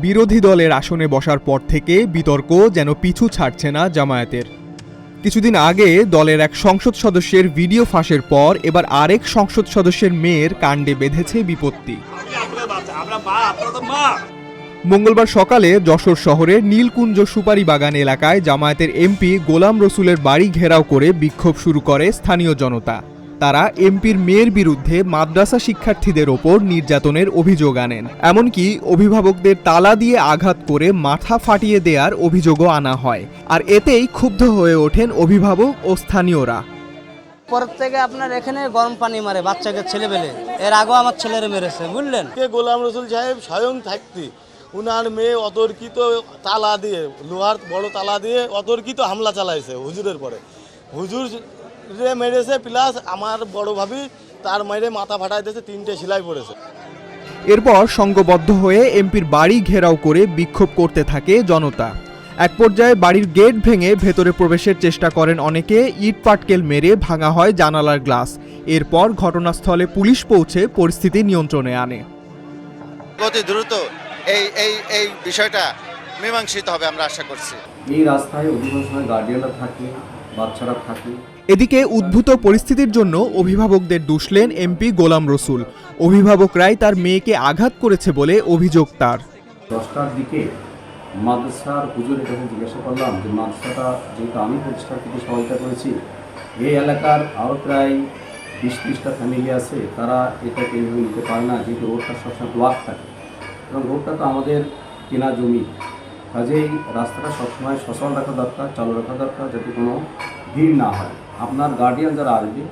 বিরোধী দলের আসনে বসার পর থেকে বিতর্ক যেন পিছু ছাড়ছে না জামায়াতের। কিছুদিন আগে দলের এক সংসদ সদস্যের ভিডিও ফাঁসের পর এবার আরেক সংসদ সদস্যের মেয়ের কাণ্ডে বেঁধেছে বিপত্তি। মঙ্গলবার সকালে যশোর শহরের নীলকুঞ্জ সুপারি বাগান এলাকায় জামায়াতের এমপি গোলাম রসুলের বাড়ি ঘেরাও করে বিক্ষোভ শুরু করে স্থানীয় জনতা। তারা এমপির মেয়ের বিরুদ্ধে মাদ্রাসা শিক্ষার্থীদের ওপর নির্যাতনের অভিযোগ আনেন, এমনকি অভিভাবকদের তালা দিয়ে আঘাত করে মাথা ফাটিয়ে দেওয়ার অভিযোগও আনা হয়। আর এতেই ক্ষুব্ধ হয়ে ওঠেন অভিভাবক ও স্থানীয়রা। পর থেকে আপনার এখানে গরম পানি মারে বাচ্চাকে, ছেলেবেলে এর আগেও আমার ছেলেরে মেরেছে, বুঝলেন। গোলাম রসুল সাহেব স্বয়ং থাকতে উনার মেয়ে অতর্কিত তালা দিয়ে, লোহার বড় তালা দিয়ে অতর্কিত হামলা চালাইছে হুজুরের পরে। হুজুর মেরেছে, প্লাস আমার বড় ভাবি তার মাইরে মাথা ফাটাই দিয়েছে, 3টে সেলাই পড়েছে। এরপর সংঘবদ্ধ হয়ে এমপির বাড়ি ঘেরাও করে বিক্ষোভ করতে থাকে জনতা। এক পর্যায়ে বাড়ির গেট ভেঙে ভেতরে প্রবেশের চেষ্টা করেন অনেকে, ইট পাটকেল মেরে ভাঙা হয় জানালার গ্লাস। এরপর ঘটনাস্থলে পুলিশ পৌঁছে পরিস্থিতি নিয়ন্ত্রণে আনে। অতি দ্রুত এই বিষয়টা মীমাংসিত হবে আমরা আশা করছি। এই রাস্তায় অধিকাংশ সময় গার্ডিয়ানরা থাকে, বাচ্চারা থাকে। এদিকে উদ্ভূত পরিস্থিতির জন্য অভিভাবকদের দুষলেন এমপি গোলাম রসুল। অভিভাবকরাই তার মেয়েকে আঘাত করেছে বলে অভিযোগ তার। 10টার দিকে মাদ্রাসার হুজুরের কাছে জিজ্ঞাসা করলাম যে মাদ্রাসাটা যেহেতু আমি পরিষ্কার করতে সহায়তা করেছি, এই এলাকার আরও প্রায় 20-30টা ফ্যামিলি আছে, তারা এটাকে এইভাবে নিতে পারে না, যেহেতু রোডটা সবসময় ব্লক থাকে এবং রোডটা তো আমাদের কেনা জমি, কাজেই রাস্তাটা সবসময় সচল রাখা দরকার, চালু রাখা দরকার, যাতে কোনো ভিড় না হয়। আপনার গার্ডিয়ান যারা আসবে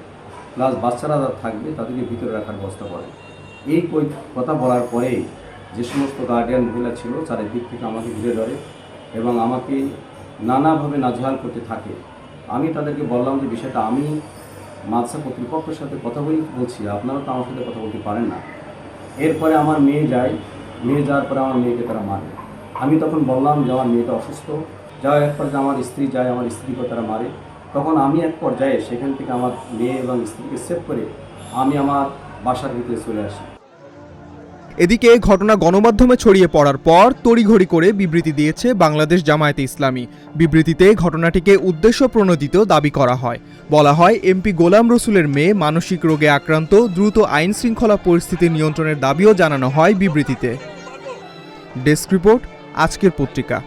প্লাস বাচ্চারা যারা থাকবে তাদেরকে ভিতরে রাখার ব্যবস্থা করে। এই কথা বলার পরে যে সমস্ত গার্ডিয়ান মহিলা ছিল চারিদিক থেকে আমাকে ঘিরে ধরে এবং আমাকে নানাভাবে নাজেহাল করতে থাকে। আমি তাদেরকে বললাম যে বিষয়টা আমি মাদ্রাসা কর্তৃপক্ষের সাথে কথা বলছি, আপনারা তো আমার সাথে কথা বলতে পারেন না। এরপরে আমার মেয়ে যায়, মেয়ে যাওয়ার পরে আমার মেয়েকে তারা মারে। আমি তখন বললাম যে আমার মেয়েটা অসুস্থ, যাওয়ার এক পর্যায়ে আমার স্ত্রী যায়, আমার স্ত্রীকে তারা মারে। তখন আমি এক পর্যায়ে সেখান থেকে আমার মেয়ে এবং স্ত্রীকে সেভ করে আমি আমার বাসার ভিতরে চলে আসি। এদিকে ঘটনা গণমাধ্যমে ছড়িয়ে পড়ার পর তড়িঘড়ি করে বিবৃতি দিয়েছে বাংলাদেশ জামায়াতে ইসলামী। বিবৃতিতে ঘটনাটিকে উদ্দেশ্য প্রণোদিত দাবি করা হয়। বলা হয়, এমপি গোলাম রসুলের মেয়ে মানসিক রোগে আক্রান্ত, দ্রুত আইন শৃঙ্খলা পরিস্থিতি নিয়ন্ত্রণের দাবিও জানানো হয় বিবৃতিতে। ডেস্ক রিপোর্ট, আজকের পত্রিকা।